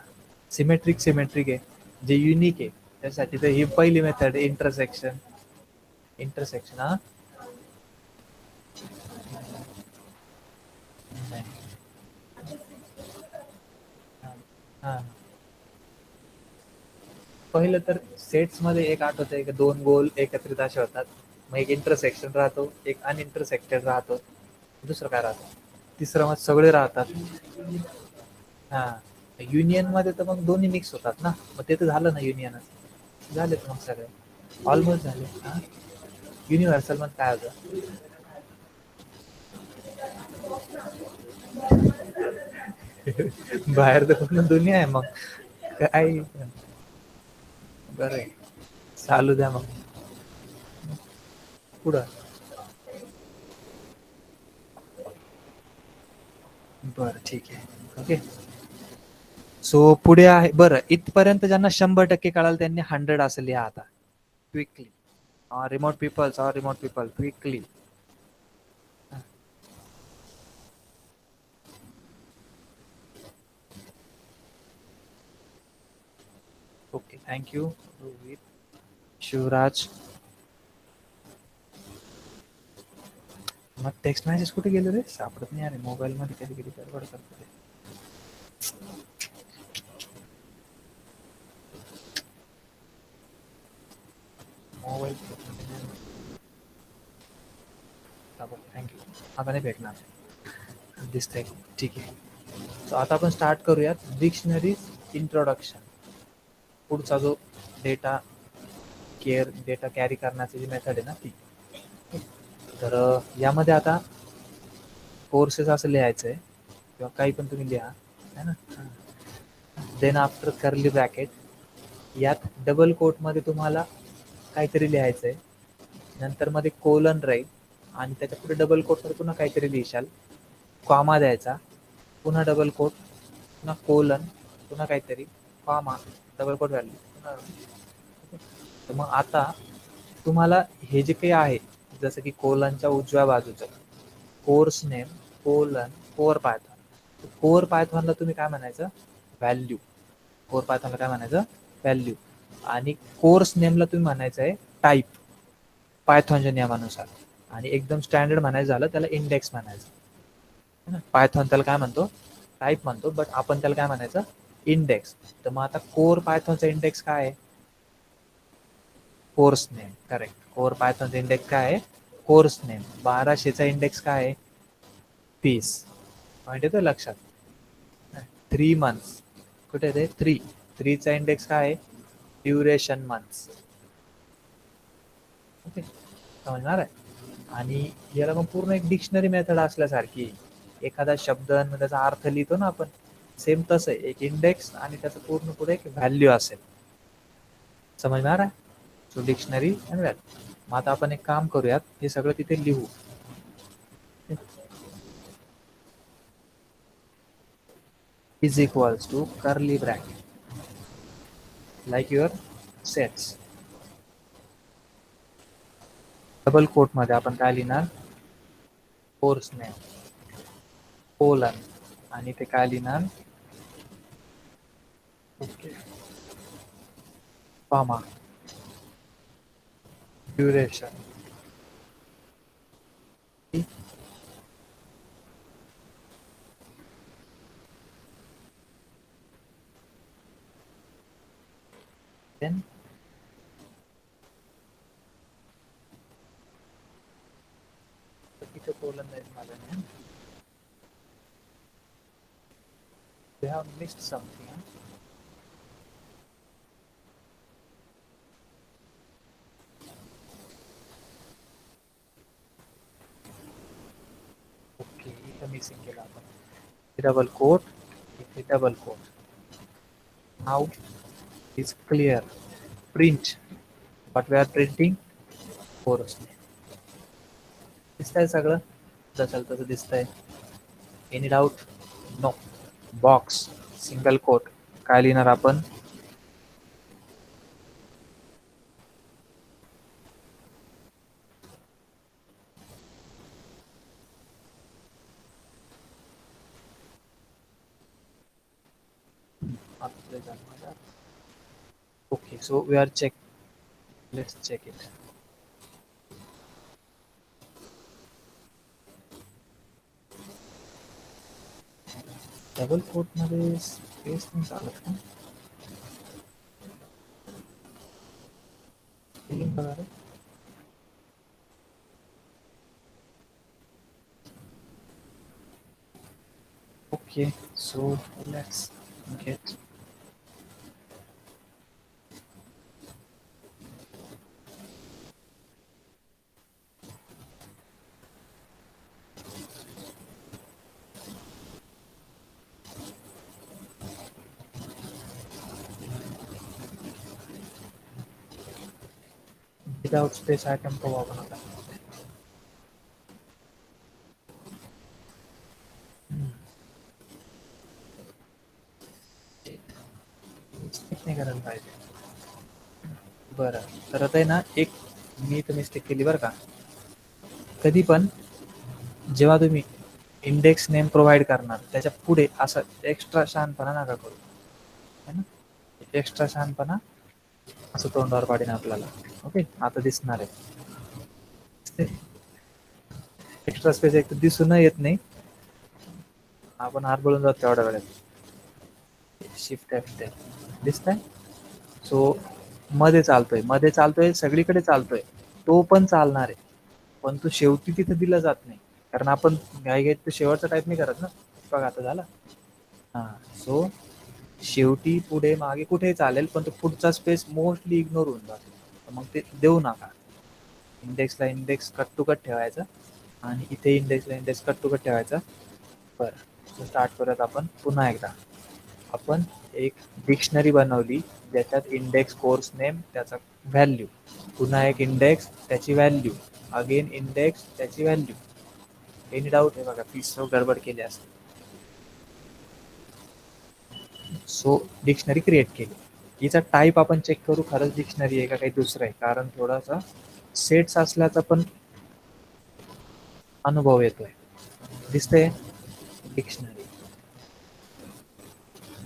Speaker 1: सिमेट्रिक आहे, जे युनिक आहे त्यासाठी तर ही पहिली मेथड इंटरसेक्शन. इंटरसेक्शन हा, हा. पहिलं तर सेट्स मध्ये एक आठवत आहे की 2 गोल एकत्रित असे होतात, मग एक इंटरसेक्शन राहतो, एक अनइंटरसेक्टेड राहतो, दुसरं काय राहतं, तिसरं मग सगळे राहतात. हा, युनियन मध्ये तर मग दोन्ही मिक्स होतात ना, मग ते तर झालं ना युनियनच. झालेत मग सगळे, ऑलमोस्ट झाले. हा, युनिव्हर्सल मध्ये काय होतं? बाहेर तर पूर्ण दुनिया आहे मग. काय बरं आहे. चालू द्या मग. पुढं. बरं ठीक आहे. ओके. सो पुढे आहे बरं, इथपर्यंत ज्यांना 100% कळाल त्यांनी 100 असं लिहा आता. क्विकली. रिमोट पीपल्स और remote people quickly. Okay thank you Rohit. Shivraj. मग टेक्स्ट मेसेज कुठे गेले रे, सापडत नाही अरे मोबाईल मध्ये, कधी कधी गडबड करतो रे. Mobile thank you. आता नाही भेटणार दिसतंय. ठीक आहे. सो आता आपण स्टार्ट करूयात डिक्शनरीज इंट्रोडक्शन. पुढचा जो डेटा डेटा कॅरी करण्याची जी मेथड आहे ना ती. तर यामध्ये आता कोर्सेस असं लिहायचं आहे किंवा काही पण तुम्ही लिहा है ना. देन आफ्टर कर्ली ब्रॅकेट, यात डबल कोटमध्ये तुम्हाला काहीतरी लिहायचं आहे. नंतर मध्ये कोलन राहील आणि त्याच्या पुढे डबल कोटमध्ये पुन्हा काहीतरी लिहिशाल. कॉमा द्यायचा, पुन्हा डबल कोट, पुन्हा कोलन, पुन्हा काहीतरी, कॉमा, डबल कोट व्हॅल्यू पुन्हा. तर मग आता तुम्हाला हे जे काही आहे, जसं की कोलनच्या उजव्या बाजूचं course name colon core Python. Core पायथॉनला तुम्ही काय म्हणायचं, व्हॅल्यू. कोर पायथॉनला काय म्हणायचं, व्हॅल्यू. आणि कोर्स नेमला तुम्ही म्हणायचं आहे टाईप, पायथॉनच्या नियमानुसार. आणि एकदम स्टँडर्ड म्हणायचं झालं त्याला इंडेक्स म्हणायचं. पायथॉन त्याला काय म्हणतो, टाईप म्हणतो, बट आपण त्याला काय म्हणायचं, इंडेक्स. तर मग आता कोर पायथॉनचा इंडेक्स काय आहे, कोर्स नेम. करेक्ट. कोर पायथॉनचा इंडेक्स काय आहे, कोर्स नेम. 1200चा इंडेक्स काय आहे, पीस. पॉईंट येतो लक्षात. 3 मंथ्स कुठे ते 3चा इंडेक्स काय आहे, ड्युरेशन मंथ्स. ओके समजणार आहे. आणि याला मग पूर्ण एक डिक्शनरी मेथड असल्यासारखी, एखादा शब्द त्याचा अर्थ लिहितो ना आपण, सेम तसं एक इंडेक्स आणि त्याचं पूर्ण पुढे एक व्हॅल्यू असेल. समजणार आहे. So dictionary and value. मग आता आपण एक काम करूयात, हे सगळं तिथे लिहू. Is equals to curly bracket like your sets. Double quote मध्ये आपण काय लिहिणार, कोर्स नेम कोलन, आणि ते काय लिहिणार, ओके, कॉमा, ड्युरेशन. देन इथे कोलन नाही माझं नाही. They have missed something. Okay इथं मिसिंग केलं आपण. डबल कोट, इथे double quote. Now is clear. Print, what we are printing, course. दिसतंय सगळं जसं तसं दिसतंय. Any doubt, no. Box single quote काय लिहिणार आपण, okay so we are check, let's check it. Double quote मध्ये स्पेस नाही चालत का, फिलिंग बघा रे. Okay, so let's get without space item को ओपन होता है. मिस्टेक नाही करायला पाहिजे. बरं, तर आता आहे ना, एक मी तर मिस्टेक केली बरं का. कधी पण जेव्हा तुम्ही इंडेक्स नेम प्रोव्हाइड करणार त्याच्या पुढे असं एक्स्ट्रा शहाणपणा नका करू, है ना. एक्स्ट्रा शहाणपणा असं तोंडावर पाडेन आपल्याला. ओके, आता दिसणार आहे. एक्स्ट्रा स्पेस एक तर दिसून येत नाही, आपण आरबळून जातो तेवढ्या वेळेत. शिफ्ट एफ दिसतंय. सो मध्ये चालतोय सगळीकडे चालतोय, तो पण चालणार आहे, पण तो शेवटी तिथे दिला जात नाही, कारण आपण घाई तो शेवटचा टाईप नाही करत ना. बघा आता झाला. हा. सो शेवटी पुढे मागे कुठेही चालेल, पण तो पुढचा स्पेस मोस्टली इग्नोर होऊन जातो, मग ते देऊ नका. इंडेक्सला इंडेक्स कट टू कट ठेवायचा आणि इथे इंडेक्सला इंडेक्स कट टू कट ठेवायचा. बरं, स्टार्ट करूयात आपण पुन्हा एकदा. आपण एक डिक्शनरी बनवली ज्याच्यात इंडेक्स, कोर्स नेम, त्याचा व्हॅल्यू, पुन्हा एक इंडेक्स, त्याची व्हॅल्यू, अगेन इंडेक्स, त्याची व्हॅल्यू. Any doubt? आहे बघा, पीस गडबड केली असते. सो डिक्शनरी क्रिएट केली. हिचा टाईप आपण चेक करू, खरंच डिक्शनरी आहे का काही दुसरं आहे, कारण थोडासा सेट्स असल्याचा पण अनुभव येतोय. दिसतंय डिक्शनरी.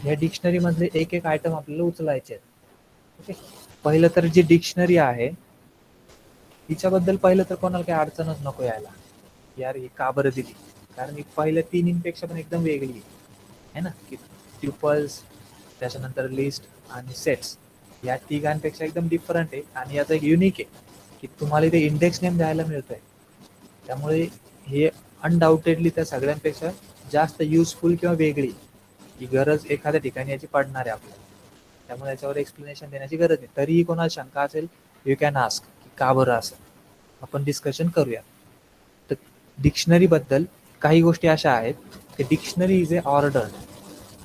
Speaker 1: या डिक्शनरी मधले एक एक आयटम आपल्याला उचलायचे आहेत. ओके. पहिलं तर जी डिक्शनरी आहे तिच्याबद्दल पहिलं तर कोणाला काही अडचणच नको यायला, यार ही का बरं दिली, कारण ही पहिल्या तीनपेक्षा पण एकदम वेगळी आहे ना, की ट्युपल्स, त्याच्यानंतर लिस्ट आणि सेट्स, या तिघांपेक्षा एकदम डिफरंट आहे. आणि याचा एक युनिक आहे की तुम्हाला इथे इंडेक्स नेम द्यायला मिळतोय, त्यामुळे हे अनडाऊटेडली त्या सगळ्यांपेक्षा जास्त युजफुल किंवा वेगळी ही गरज एखाद्या ठिकाणी याची पडणार आहे आपल्याला. त्यामुळे याच्यावर एक्सप्लेनेशन देण्याची गरज नाही. तरीही कोणाला शंका असेल, यू कॅन आस्क की का बरं असं, आपण डिस्कशन करूया. तर डिक्शनरीबद्दल काही गोष्टी अशा आहेत की डिक्शनरी इज ए ऑर्डर,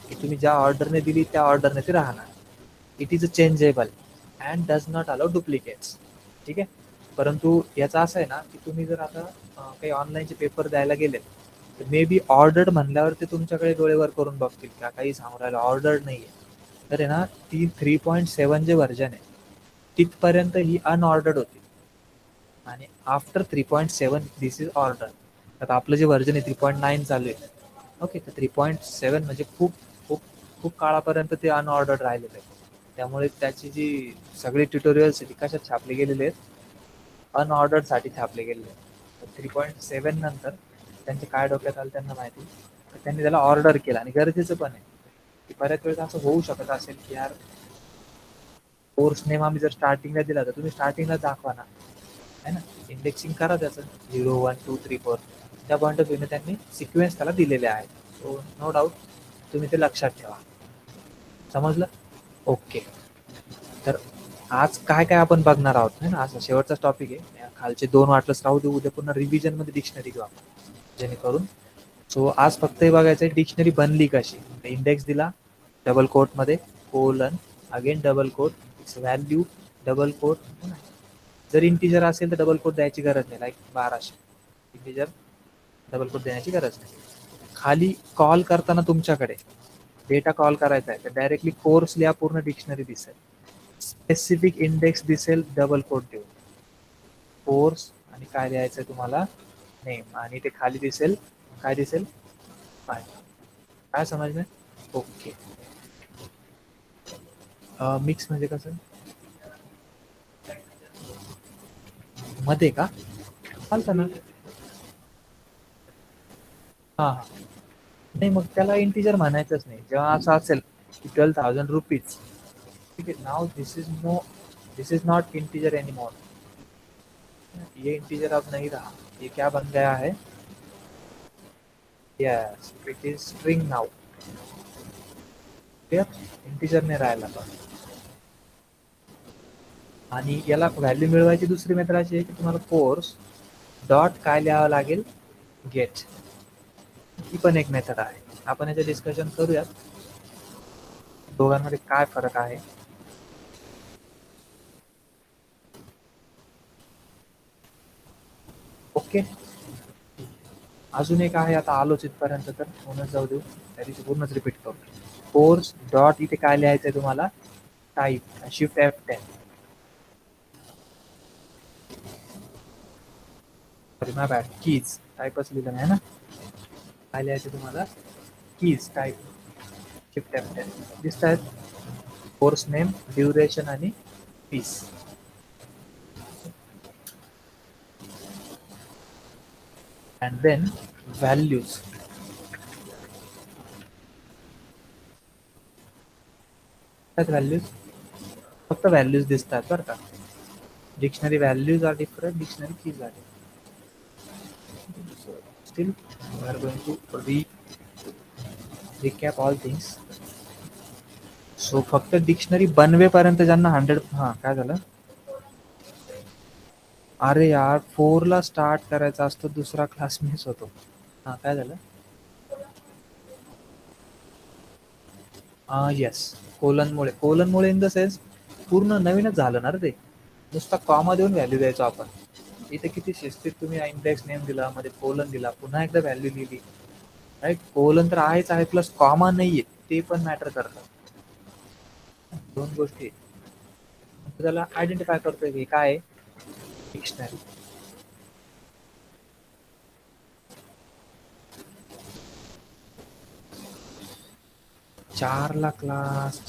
Speaker 1: की तुम्ही ज्या ऑर्डरने दिली त्या ऑर्डरने ती राहणार. It is a changeable and does not allow duplicates. ठीक आहे. परंतु याचा असं आहे ना, की तुम्ही जर आता काही ऑनलाईनचे पेपर द्यायला गेले तर मे बी ऑर्डर्ड म्हणल्यावर ते तुमच्याकडे डोळेवर करून बघतील का काही सांगू राहिलं, ऑर्डर्ड नाही आहे. तर आहे ना, ती 3.7 जे व्हर्जन आहे तिथपर्यंत ही अनऑर्डर्ड होती, आणि आफ्टर 3.7 दिस इज ऑर्डर. आता आपलं जे व्हर्जन आहे 3.9 चालू आहे. ओके, तर 3.7 म्हणजे खूप खूप खूप काळापर्यंत ते अनऑर्डर्ड राहिलेलं आहे. त्यामुळे त्याची जी सगळे ट्युटोरियल्स आहे ती कशात छापले गेलेले आहेत, अनऑर्डर्डसाठी छापले गेलेले आहेत. तर 3.7 नंतर त्यांचे काय डोक्यात आलं त्यांना माहिती, तर त्यांनी त्याला ऑर्डर केला. आणि गरजेचं पण आहे की बऱ्याच वेळेस असं होऊ शकत असेल की यार कोर्स नेम आम्ही जर स्टार्टिंगला दिला तर तुम्ही स्टार्टिंगला दाखवा ना, है ना, इंडेक्सिंग करा त्याचं 0 1 2 3 4, त्या पॉईंट ऑफ व्ह्यूने त्यांनी सिक्वेन्स त्याला दिलेले आहेत. सो नो डाऊट तुम्ही ते लक्षात ठेवा. समजलं? ओके. तर आज काय काय आपण बघणार आहोत, है ना, असा शेवटचाच टॉपिक आहे. खालचे 2 वाटलंच राहू देऊ, उद्या पुन्हा रिव्हिजनमध्ये डिक्शनरी घेऊ आपण, जेणेकरून. सो आज फक्त हे बघायचं आहे डिक्शनरी बनली कशी. इंडेक्स दिला डबल कोटमध्ये, colon, again double quote, value, double quote. जर इंटिजर असेल तर डबल कोट द्यायची गरज नाही, लाईक 1200 इंटिजर, डबल कोट देण्याची गरज नाही. खाली कॉल करताना तुमच्याकडे डेटा कॉल करायचा आहे तर डायरेक्टली कोर्स लिहा, पूर्ण डिक्शनरी दिसेल. स्पेसिफिक इंडेक्स दिसेल डबल कोट देऊन, कोर्स, आणि काय लिहायचं आहे तुम्हाला, नेम, आणि ते खाली दिसेल काय दिसेल, काय काय समजलं? ओके. मिक्स म्हणजे कसं, मध्ये का, चालतं ना. हां हां. नाही, मग त्याला इंटिजर म्हणायचंच नाही जेव्हा असं असेल की 12,000 रुपीज. ठीक आहे, now this is not integer any more, ये इंटीजर अब नहीं रहा, ये क्या बन गया है, yes it is string now. Integer नाही राहिला पण. आणि याला व्हॅल्यू मिळवायची दुसरी मेथड अशी आहे की तुम्हाला कोर्स डॉट काय लिहावं लागेल, गेट. ही पण एक मेथड आहे. आपण याचं डिस्कशन करूयात, दोघांमध्ये काय फरक आहे. ओके. अजून एक आहे, आता आलोच इथपर्यंत तर होऊनच जाऊ देऊ, त्या दिवशी पूर्णच रिपीट करू. कोर्स डॉट इथे काय लिहायचंय तुम्हाला, टाईप शिफ्ट F10. सॉरी माय बॅड, कीज टाईपच लिहिलं नाही ना. काय लिहायचं तुम्हाला, कीज टाईप शिफ्ट F10 दिसत आहेत. कोर्स नेम, ड्युरेशन आणि fees. And then values. Values फक्त व्हॅल्यूज दिसतात बरं का. Dictionary values are different, dictionary keys are still we are going to recap all things. So फक्त डिक्शनरी बनवेपर्यंत ज्यांना 100. हां काय झालं, अरे यार 4 ला स्टार्ट करायचा असतो, दुसरा क्लास मिस होतो. हां काय झालं, येस. कोलनमुळे इन द सेन्स पूर्ण नवीनच झालं ना रे ते. नुसता कॉमा देऊन व्हॅल्यू द्यायचो आपण. इथे किती शिस्तीत तुम्ही इंडेक्स नेम दिला, मध्ये कोलन दिला, पुन्हा एकदा व्हॅल्यू लिहिली. राईट, कोलन तर आहेच आहे, प्लस कॉमा नाहीये, ते पण मॅटर करतं. दोन गोष्टी. त्याला आयडेंटिफाय करतोय की काय आहे, डिक्शनरी. चार ला क्लास,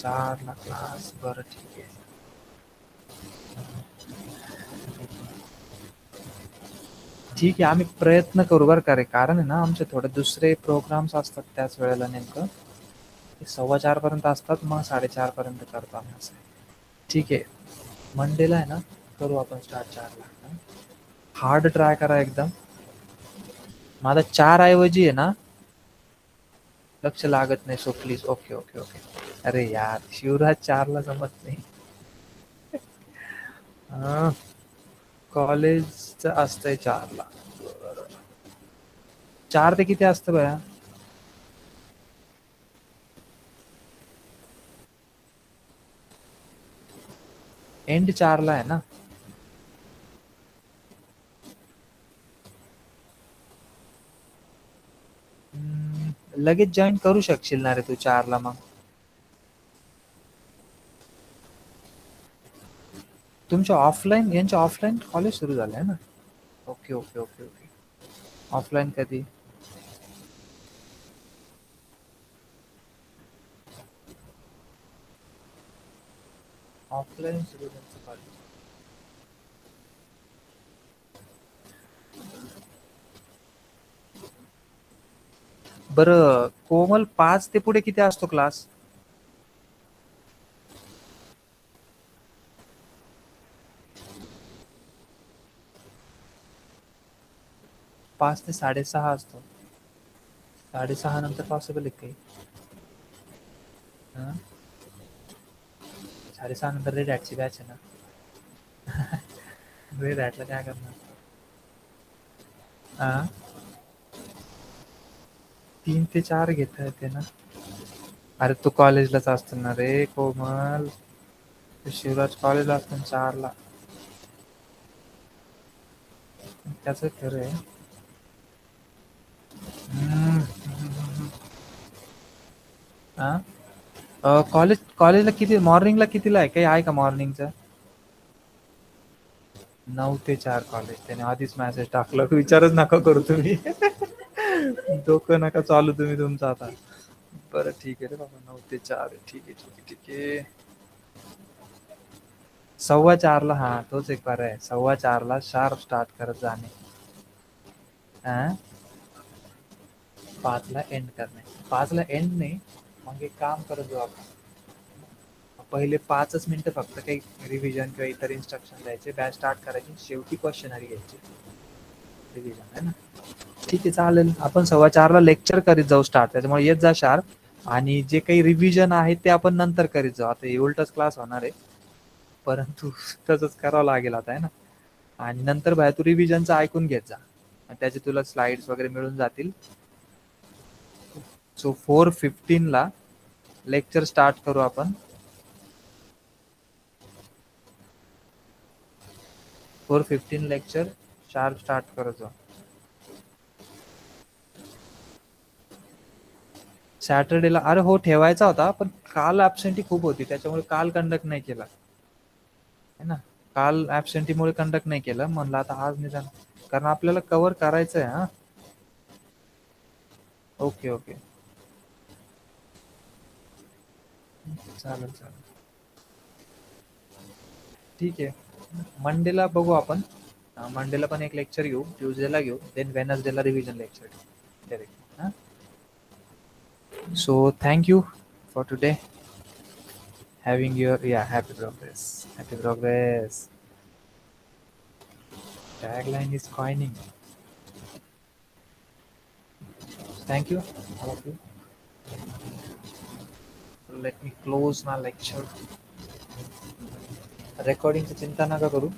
Speaker 1: बरं ठीक आहे. ठीक आहे, आम्ही प्रयत्न करू बरं का रे, कारण आहे ना आमचे थोडे दुसरे प्रोग्राम्स असतात त्याच वेळेला, नेमकं 4:15 पर्यंत असतात, मग 4:30 पर्यंत करतो आम्ही असं. ठीक आहे, मंडेला आहे ना, करू आपण स्टार्ट 4 ला. हार्ड ट्राय करा एकदम. माझा 4 ऐवजी आहे ना लक्ष लागत नाही, so please. Okay okay okay. अरे यार शिवराज 4 ला जमत नाही. कॉलेजचं असतंय 4 ला. 4 ते किती असतं बया, एंड 4 ला आहे ना. लगेच जॉईन करू शकशील ना रे तू 4 ला मग. तुमच्या ऑफलाईन, यांच्या ऑफलाईन कॉलेज सुरू झालं आहे ना. Okay okay okay okay. Offline कधी, ऑफलाईन सुरू त्यांचं कॉलेज. बरं कोमल, 5 ते पुढे किती असतो क्लास. 5 ते 6:30 असतो. 6:30 नंतर पॉसिबल आहे काही. 6:30 नंतर रेड ॲटची बॅच आहे ना. रेड ॲटला काय करणार. हां, 3 ते 4 घेता येते ना. अरे तू कॉलेजलाच असतो ना रे कोमल, शिवराज कॉलेजला असतो 4 ला. त्याचं खरं आहे. हम्म, कॉलेजला किती, मॉर्निंगला कितीला आहे, काही आहे का मॉर्निंगचं. 9 ते 4 कॉलेज. त्याने आधीच मेसेज टाकलं, विचारच नका करू तुम्ही. डोकं नका चालू तुम्ही तुमचं आता. बरं ठीक आहे रे बाबा, 9 ते 4 आहे. ठीक आहे ठीक आहे ठीक आहे. 4:15 हा तोच एक बरं आहे. 4:15 शार्प स्टार्ट करत जाणे. 5 ला एंड करणे. 5 ला एंड नाही, मग एक काम करत जाऊ आपण. पहिले 5च मिनिटं फक्त काही रिव्हिजन किंवा इतर इन्स्ट्रक्शन द्यायचे, बॅच स्टार्ट करायची, शेवटी क्वेश्चनरी घ्यायची, रिव्हिजन आहे ना. ठीक आहे चालेल. आपण 4:15 लेक्चर करीत जाऊ स्टार्ट, त्याच्यामुळे येत जा शार्प. आणि जे काही रिव्हिजन आहे ते आपण नंतर करीत जाऊ. आता हे उलटच क्लास होणार आहे, परंतु तसंच करावं लागेल आता आहे ना. आणि नंतर बाहेर तू रिव्हिजनचं ऐकून घेत जा, त्याचे तुला स्लाइड्स वगैरे मिळून जातील. सो 4:15 लेक्चर स्टार्ट करू आपण. 4:15 लेक्चर शार्प स्टार्ट करत जाऊ. सॅटर्डेला अरे हो ठेवायचा होता, पण काल ऍबसेंटी खूप होती त्याच्यामुळे काल कंडक्ट नाही केला है ना. काल ऍबसेंटीमुळे कंडक्ट नाही केलं, म्हणलं आता आज निदान, कारण आपल्याला कव्हर करायचंय. हा ओके ओके चालेल चालेल. ठीक आहे, मंडेला बघू आपण. मंडेला पण एक लेक्चर घेऊ, ट्युजडेला घेऊ, देन वेनसडेला revision lecture direct. So thank you for today. Having your yeah, happy progress. Happy progress. Tagline is coining. Thank you, all of you. Let me close my lecture. Recording ची चिंता नका करू.